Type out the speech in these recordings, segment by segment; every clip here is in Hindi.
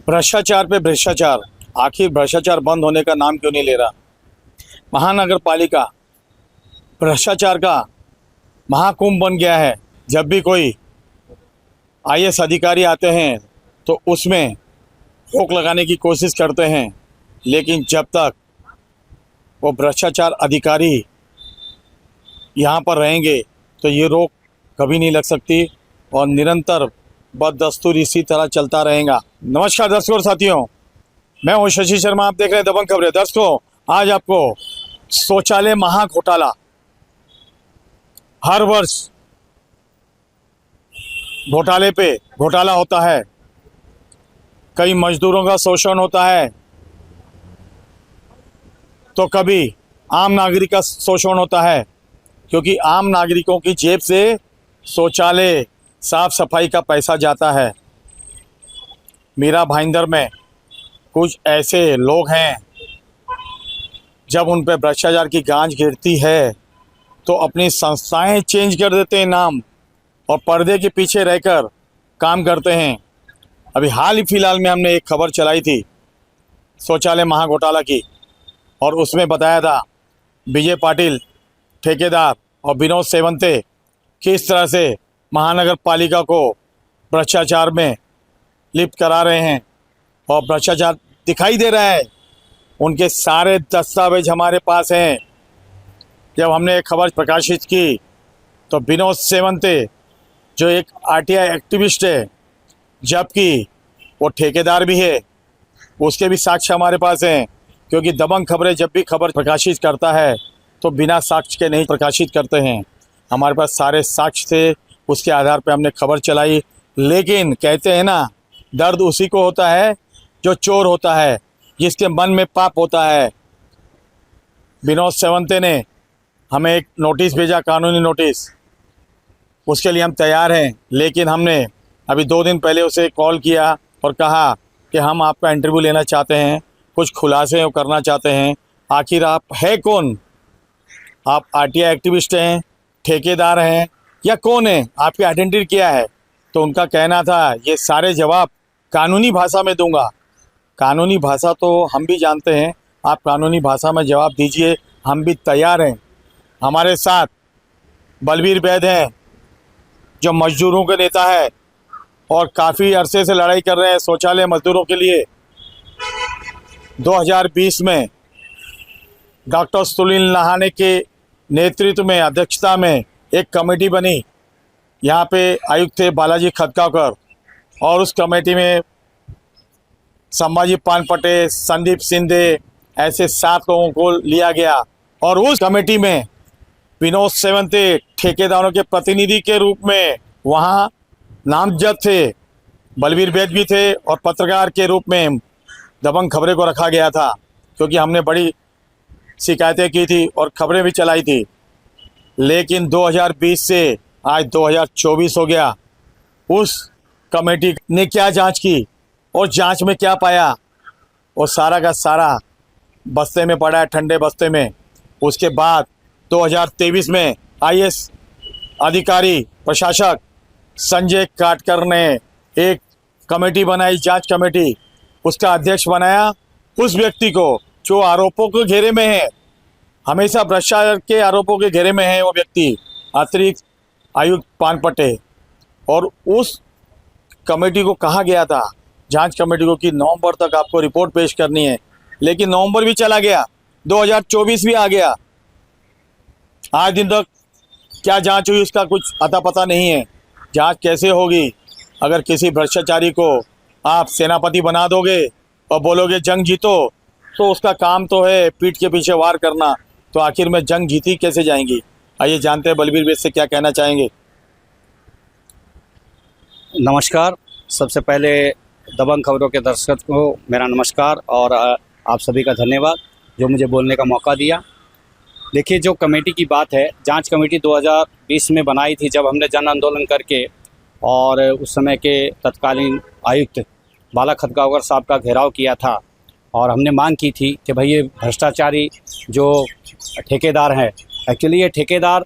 भ्रष्टाचार पे भ्रष्टाचार, आखिर भ्रष्टाचार बंद होने का नाम क्यों नहीं ले रहा। महानगर पालिका भ्रष्टाचार का महाकुंभ बन गया है। जब भी कोई आईएएस अधिकारी आते हैं तो उसमें रोक लगाने की कोशिश करते हैं, लेकिन जब तक वो भ्रष्टाचार अधिकारी यहाँ पर रहेंगे तो ये रोक कभी नहीं लग सकती और निरंतर बददस्तूर इसी तरह चलता रहेगा। नमस्कार दर्शकों और साथियों, मैं हूं शशि शर्मा, आप देख रहे हैं दबंग खबरें। दर्शकों, आज आपको शौचालय महाघोटाला, हर वर्ष घोटाले पे घोटाला होता है, कई मजदूरों का शोषण होता है तो कभी आम नागरिक का शोषण होता है, क्योंकि आम नागरिकों की जेब से शौचालय साफ सफाई का पैसा जाता है। मीरा भाईंदर में कुछ ऐसे लोग हैं, जब उन पर भ्रष्टाचार की गांज गिरती है तो अपनी संस्थाएं चेंज कर देते हैं नाम, और पर्दे के पीछे रहकर काम करते हैं। अभी हाल ही फिलहाल में हमने एक खबर चलाई थी शौचालय महाघोटाला की, और उसमें बताया था विजय पाटिल ठेकेदार और विनोद सेवंते किस तरह से महानगर पालिका को भ्रष्टाचार में लिप्त करा रहे हैं, और भ्रष्टाचार दिखाई दे रहा है। उनके सारे दस्तावेज हमारे पास हैं। जब हमने एक खबर प्रकाशित की तो विनोद सेवंते जो एक आरटीआई एक्टिविस्ट है, जबकि वो ठेकेदार भी है, उसके भी साक्ष्य हमारे पास हैं, क्योंकि दबंग खबरें जब भी खबर प्रकाशित करता है तो बिना साक्ष्य के नहीं प्रकाशित करते हैं। हमारे पास सारे साक्ष्य थे, उसके आधार पर हमने खबर चलाई। लेकिन कहते हैं ना, दर्द उसी को होता है जो चोर होता है, जिसके मन में पाप होता है। विनोद सेवंते ने हमें एक नोटिस भेजा, कानूनी नोटिस, उसके लिए हम तैयार हैं। लेकिन हमने अभी 2 दिन पहले उसे कॉल किया और कहा कि हम आपका इंटरव्यू लेना चाहते हैं, कुछ खुलासे करना चाहते हैं। आखिर आप है कौन? आप आरटीआई एक्टिविस्ट हैं, ठेकेदार हैं, या कौन है? आपकी आइडेंटिटी क्या है? तो उनका कहना था ये सारे जवाब कानूनी भाषा में दूंगा। कानूनी भाषा तो हम भी जानते हैं, आप कानूनी भाषा में जवाब दीजिए, हम भी तैयार हैं। हमारे साथ बलबीर वैद हैं, जो मजदूरों के नेता है और काफ़ी अरसे से लड़ाई कर रहे हैं शौचालय मजदूरों के लिए। 2020 में डॉक्टर सुनील नहाने के नेतृत्व में, अध्यक्षता में एक कमेटी बनी। यहाँ पे आयुक्त थे बालाजी खतगांवकर, और उस कमेटी में संभाजी पानपटे, संदीप शिंदे, ऐसे 7 लोगों को लिया गया। और उस कमेटी में विनोद सेवंते ठेकेदारों के प्रतिनिधि के रूप में वहाँ नामजद थे, बलबीर वैद भी थे, और पत्रकार के रूप में दबंग खबरें को रखा गया था, क्योंकि हमने बड़ी शिकायतें की थी और खबरें भी चलाई थी। लेकिन 2020 से आज 2024 हो गया। उस कमेटी ने क्या जांच की और जांच में क्या पाया, वो सारा का सारा बस्ते में पड़ा है, ठंडे बस्ते में। उसके बाद 2023 में आईएएस अधिकारी प्रशासक संजय काटकर ने एक कमेटी बनाई, जांच कमेटी, उसका अध्यक्ष बनाया उस व्यक्ति को जो आरोपों के घेरे में है, हमेशा भ्रष्टाचार के आरोपों के घेरे में है वो व्यक्ति, अतिरिक्त आयुक्त पानपटे। और उस कमेटी को कहा गया था, जांच कमेटी को, कि नवंबर तक आपको रिपोर्ट पेश करनी है। लेकिन नवंबर भी चला गया, 2024 भी आ गया, आज दिन तक क्या जांच हुई उसका कुछ अता पता नहीं है। जांच कैसे होगी अगर किसी भ्रष्टाचारी को आप सेनापति बना दोगे और बोलोगे जंग जीतो, तो उसका काम तो है पीठ के पीछे वार करना, तो आखिर में जंग जीती कैसे जाएंगी। आइए जानते हैं बलबीर वैद से क्या कहना चाहेंगे। नमस्कार, सबसे पहले दबंग खबरों के दर्शक को मेरा नमस्कार और आप सभी का धन्यवाद जो मुझे बोलने का मौका दिया। देखिए, जो कमेटी की बात है, जांच कमेटी 2020 में बनाई थी, जब हमने जन आंदोलन करके और उस समय के तत्कालीन आयुक्त बाला खतगांवकर साहब का घेराव किया था, और हमने मांग की थी कि भाई ये भ्रष्टाचारी जो ठेकेदार हैं, एक्चुअली ये ठेकेदार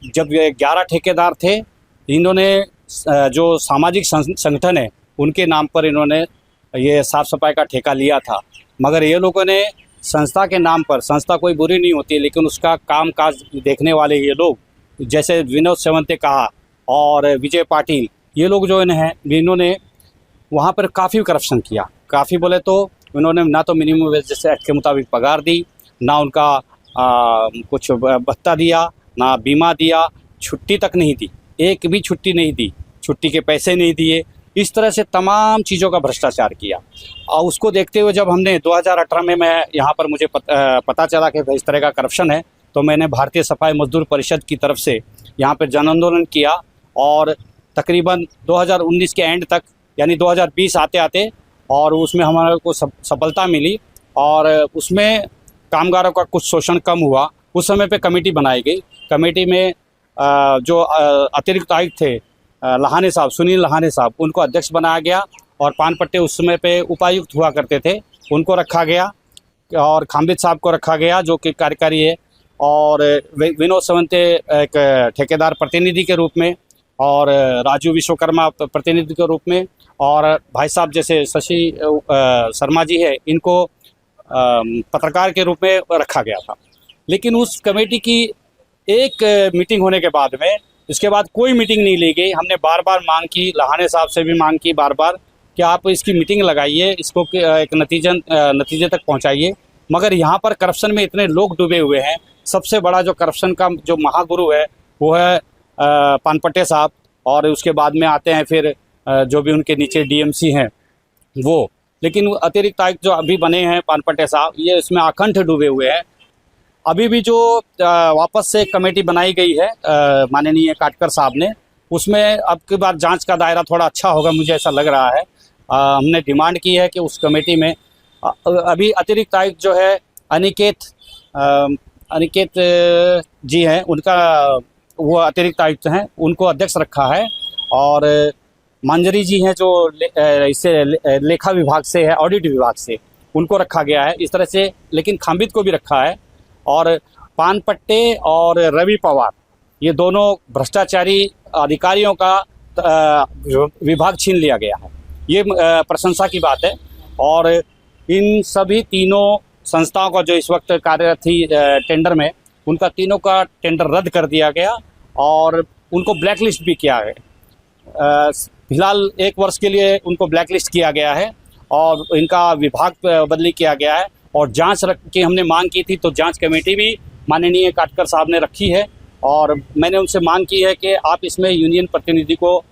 जब ये 11 ठेकेदार थे, इन्होंने जो सामाजिक संगठन है उनके नाम पर इन्होंने ये साफ़ सफाई का ठेका लिया था, मगर ये लोगों ने संस्था के नाम पर, संस्था कोई बुरी नहीं होती लेकिन उसका काम काज देखने वाले ये लोग, जैसे विनोद सेवंते कहा और विजय पाटिल, ये लोग जो हैं इन्होंने वहाँ पर काफ़ी करप्शन किया। काफ़ी बोले तो उन्होंने ना तो मिनिमम वेज जैसे एक्ट के मुताबिक पगार दी, ना उनका कुछ भत्ता दिया, ना बीमा दिया, छुट्टी तक नहीं दी, एक भी छुट्टी नहीं दी, छुट्टी के पैसे नहीं दिए। इस तरह से तमाम चीज़ों का भ्रष्टाचार किया। और उसको देखते हुए जब हमने 2018 में मैं यहाँ पर मुझे पता चला कि इस तरह का करप्शन है, तो मैंने भारतीय सफाई मजदूर परिषद की तरफ से यहाँ पर जन आंदोलन किया और तकरीबन 2019 के एंड तक यानी 2020 आते आते और उसमें हमारे को सफलता मिली और उसमें कामगारों का कुछ शोषण कम हुआ। उस समय पे कमेटी बनाई गई। कमेटी में जो अतिरिक्त आयुक्त थे लहाने साहब, सुनील लहाने साहब, उनको अध्यक्ष बनाया गया और पानपट्टे उस समय पे उपायुक्त हुआ करते थे, उनको रखा गया और खामबिद साहब को रखा गया जो कि कार्यकारी है, और विनोद सेवंते एक ठेकेदार प्रतिनिधि के रूप में और राजू विश्वकर्मा प्रतिनिधि के रूप में, और भाई साहब जैसे शशि शर्मा जी है, इनको पत्रकार के रूप में रखा गया था। लेकिन उस कमेटी की एक मीटिंग होने के बाद में, इसके बाद कोई मीटिंग नहीं ली गई। हमने बार बार मांग की, लहाने साहब से भी मांग की बार बार कि आप इसकी मीटिंग लगाइए, इसको एक नतीजे तक पहुंचाइए। मगर यहाँ पर करप्शन में इतने लोग डूबे हुए हैं। सबसे बड़ा जो करप्शन का जो महागुरु है वो है पानपट्टे साहब, और उसके बाद में आते हैं फिर जो भी उनके नीचे डीएमसी हैं वो। लेकिन अतिरिक्त आयुक्त जो अभी बने हैं पानपट्टे साहब, ये इसमें आकंठ डूबे हुए हैं। अभी भी जो वापस से कमेटी बनाई गई है माननीय काटकर साहब ने, उसमें अब की बार जांच का दायरा थोड़ा अच्छा होगा, मुझे ऐसा लग रहा है। हमने डिमांड की है कि उस कमेटी में अभी अतिरिक्त आयुक्त जो है अनिकेत जी हैं, उनका वो अतिरिक्त आयुक्त हैं, उनको अध्यक्ष रखा है, और मंजरी जी हैं जो इससे लेखा विभाग से है, ऑडिट विभाग से, उनको रखा गया है इस तरह से। लेकिन खामबिद को भी रखा है, और पानपट्टे और रवि पवार, ये दोनों भ्रष्टाचारी अधिकारियों का विभाग छीन लिया गया है। ये प्रशंसा की बात है। और इन सभी तीनों संस्थाओं का जो इस वक्त कार्यरत थी टेंडर में, उनका तीनों का टेंडर रद्द कर दिया गया और उनको ब्लैकलिस्ट भी किया है। फिलहाल 1 वर्ष के लिए उनको ब्लैकलिस्ट किया गया है और इनका विभाग बदली किया गया है। और जांच की हमने मांग की थी, तो जांच कमेटी भी माननीय काटकर साहब ने रखी है, और मैंने उनसे मांग की है कि आप इसमें यूनियन प्रतिनिधि को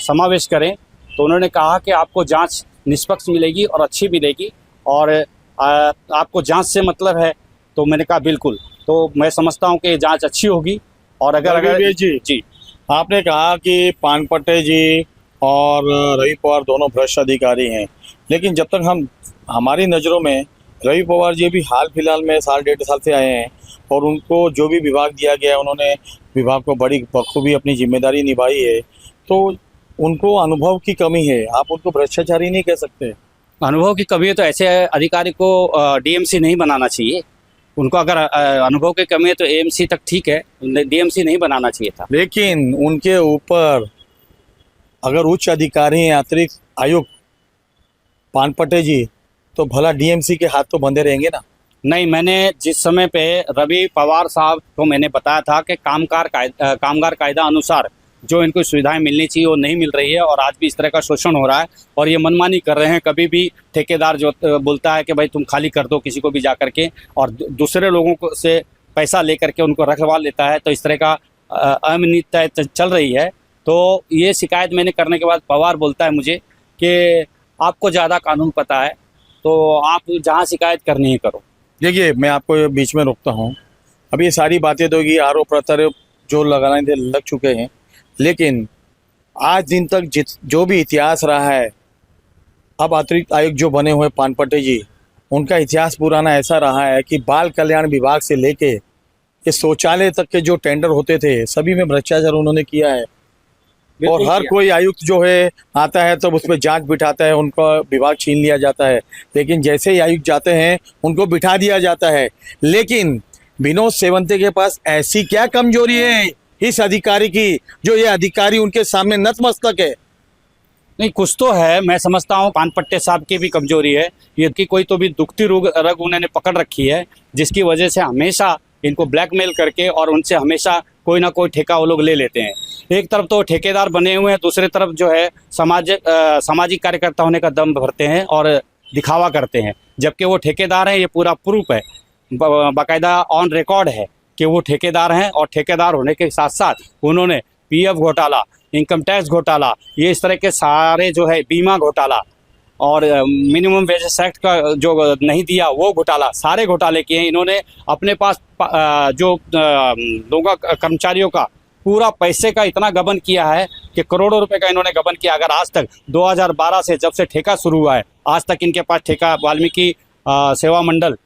समावेश करें। तो उन्होंने कहा कि आपको जांच निष्पक्ष मिलेगी और अच्छी मिलेगी, और आपको जांच से मतलब है। तो मैंने कहा बिल्कुल, तो मैं समझता हूं कि जांच अच्छी होगी। और अगर जी आपने कहा कि पानपट्टे जी और रवि पवार दोनों भ्रष्ट अधिकारी हैं, लेकिन जब तक हमारी नज़रों में रवि पवार जी भी हाल फिलहाल में 1.5 साल से आए हैं, और उनको जो भी विभाग दिया गया है उन्होंने विभाग को बड़ी बखूबी अपनी जिम्मेदारी निभाई है। तो उनको अनुभव की कमी है, आप उनको भ्रष्टाचारी नहीं कह सकते। अनुभव की कमी है तो ऐसे अधिकारी को डीएमसी नहीं बनाना चाहिए। उनको अगर अनुभव की कमी है तो एएमसी तक ठीक है, डीएमसी नहीं बनाना चाहिए था। लेकिन उनके ऊपर अगर उच्च अधिकारी हैं, अतिरिक्त आयुक्त पानपट्टे जी, तो भला डीएमसी के हाथ तो बंधे रहेंगे ना। नहीं, मैंने जिस समय पे रवि पवार साहब को मैंने बताया था कि कामगार कायदा अनुसार जो इनको सुविधाएं मिलनी चाहिए वो नहीं मिल रही है, और आज भी इस तरह का शोषण हो रहा है और ये मनमानी कर रहे हैं। कभी भी ठेकेदार जो बोलता है कि भाई तुम खाली कर दो किसी को भी जा करके, और दूसरे लोगों को से पैसा लेकर के उनको रखवा लेता है, तो इस तरह का अनियमितता चल रही है। तो ये शिकायत मैंने करने के बाद पवार बोलता है मुझे कि आपको ज़्यादा कानून पता है, तो आप जहाँ शिकायत करनी है करो। देखिए, मैं आपको बीच में रोकता हूँ। अब ये सारी बातें तो कि आरोप प्रत्यारोप जो लगाने थे लग चुके हैं, लेकिन आज दिन तक जो भी इतिहास रहा है, अब अतिरिक्त आयुक्त जो बने हुए पानपट्टे जी, उनका इतिहास पुराना ऐसा रहा है कि बाल कल्याण विभाग से लेके ये शौचालय तक के जो टेंडर होते थे सभी में भ्रष्टाचार उन्होंने किया है। और हर कोई आयुक्त जो है आता है तो उस पर जांच बिठाता है, उनका विभाग छीन लिया जाता है। लेकिन जैसे ही आयुक्त जाते हैं उनको बिठा दिया जाता है। लेकिन विनोद सेवंते के पास ऐसी क्या कमजोरी है इस अधिकारी की, जो ये अधिकारी उनके सामने नतमस्तक है? नहीं, कुछ तो है। मैं समझता हूँ पान पट्टे साहब की भी कमजोरी है, ये कि कोई तो भी दुखती रग उन्होंने पकड़ रखी है, जिसकी वजह से हमेशा इनको ब्लैकमेल करके और उनसे हमेशा कोई ना कोई ठेका वो लोग ले लेते हैं। एक तरफ तो ठेकेदार बने हुए हैं, दूसरी तरफ जो है सामाजिक कार्यकर्ता होने का दम भरते हैं और दिखावा करते हैं, जबकि वो ठेकेदार हैं। ये पूरा प्रूफ है, बाकायदा ऑन रिकॉर्ड है कि वो ठेकेदार हैं, और ठेकेदार होने के साथ साथ उन्होंने पीएफ घोटाला, इनकम टैक्स घोटाला, ये इस तरह के सारे जो है बीमा घोटाला और मिनिमम वेजेस एक्ट का जो नहीं दिया वो घोटाला, सारे घोटाले किए हैं इन्होंने। अपने पास जो लोगों कर्मचारियों का पूरा पैसे का इतना गबन किया है कि करोड़ों रुपए का इन्होंने गबन किया। अगर आज तक 2012 से जब से ठेका शुरू हुआ है आज तक इनके पास ठेका वाल्मीकि सेवा मंडल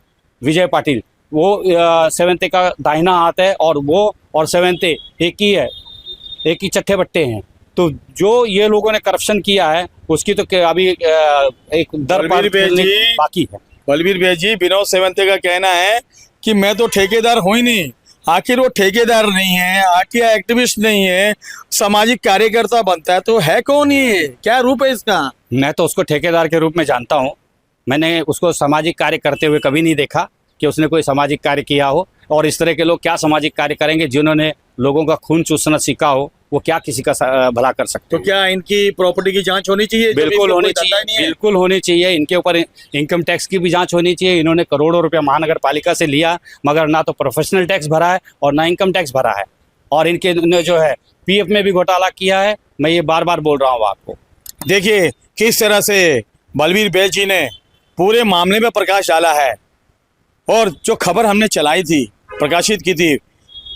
विजय पाटिल वो सेवेंते का दाहिना हाथ है, और वो और सेवेंते एक ही है, एक ही चट्टे बट्टे हैं। तो जो ये लोगों ने करप्शन किया है उसकी तो अभी एक दर पार बाकी है। बलबीर बेज जी, विनोद सेवंते का कहना है कि मैं तो ठेकेदार हूँ ही नहीं। आखिर वो ठेकेदार नहीं है, आरटीआई एक्टिविस्ट नहीं है, सामाजिक कार्यकर्ता बनता है तो है कौन ये? क्या रूप है इसका? मैं तो उसको ठेकेदार के रूप में जानता हूँ। मैंने उसको सामाजिक कार्य करते हुए कभी नहीं देखा कि उसने कोई सामाजिक कार्य किया हो। और इस तरह के लोग क्या सामाजिक कार्य करेंगे? जिन्होंने लोगों का खून चूसना सीखा हो वो क्या किसी का भला कर सकते तो क्या इनकी प्रॉपर्टी की जांच होनी चाहिए? बिल्कुल होनी चाहिए, बिल्कुल होनी चाहिए। इनके ऊपर इनकम टैक्स की भी जांच होनी चाहिए। इन्होंने करोड़ों रुपया महानगर पालिका से लिया, मगर ना तो प्रोफेशनल टैक्स भरा है और ना इनकम टैक्स भरा है, और इनके जो है पीएफ में भी घोटाला किया है। मैं ये बार बार बोल रहा हूँ आपको। देखिए किस तरह से बलबीर बेज जी ने पूरे मामले में प्रकाश डाला है, और जो खबर हमने चलाई थी, प्रकाशित की थी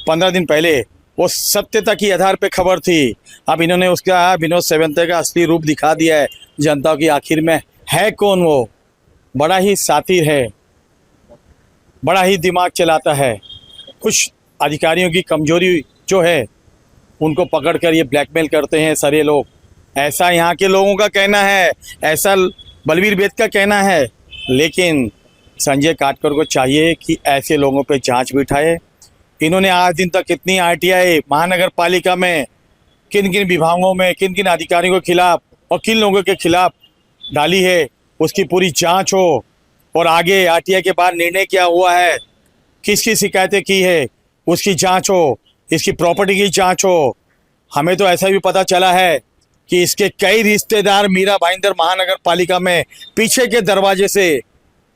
15 दिन पहले, वो सत्यता की आधार पे खबर थी। अब इन्होंने उसका विनोद सेवंते का असली रूप दिखा दिया है जनता की। आखिर में है कौन वो? बड़ा ही सातिर है, बड़ा ही दिमाग चलाता है। कुछ अधिकारियों की कमजोरी जो है उनको पकड़कर ये ब्लैकमेल करते हैं सारे लोग, ऐसा यहाँ के लोगों का कहना है, ऐसा बलबीर बेज का कहना है। लेकिन संजय काटकर को चाहिए कि ऐसे लोगों पे जांच बिठाए। इन्होंने आज दिन तक कितनी आरटीआई महानगर पालिका में किन किन विभागों में किन किन अधिकारियों के खिलाफ और किन लोगों के खिलाफ डाली है, उसकी पूरी जांच हो। और आगे आरटीआई के बाद निर्णय क्या हुआ है, किसकी शिकायतें की है, उसकी जांच हो, इसकी प्रॉपर्टी की जांच हो। हमें तो ऐसा भी पता चला है कि इसके कई रिश्तेदार मीरा भाईंदर महानगर पालिका में पीछे के दरवाजे से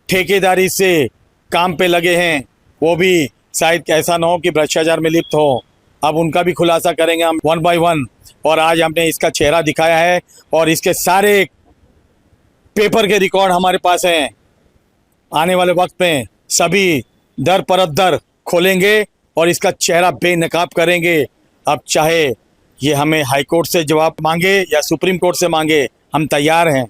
ठेकेदारी से काम पे लगे हैं। वो भी शायद ऐसा ना हो कि भ्रष्टाचार में लिप्त हो। अब उनका भी खुलासा करेंगे हम 1 by 1। और आज हमने इसका चेहरा दिखाया है और इसके सारे पेपर के रिकॉर्ड हमारे पास हैं। आने वाले वक्त में सभी दर पर दर खोलेंगे और इसका चेहरा बेनकाब करेंगे। अब चाहे ये हमें हाई कोर्ट से जवाब मांगे या सुप्रीम कोर्ट से मांगे, हम तैयार हैं।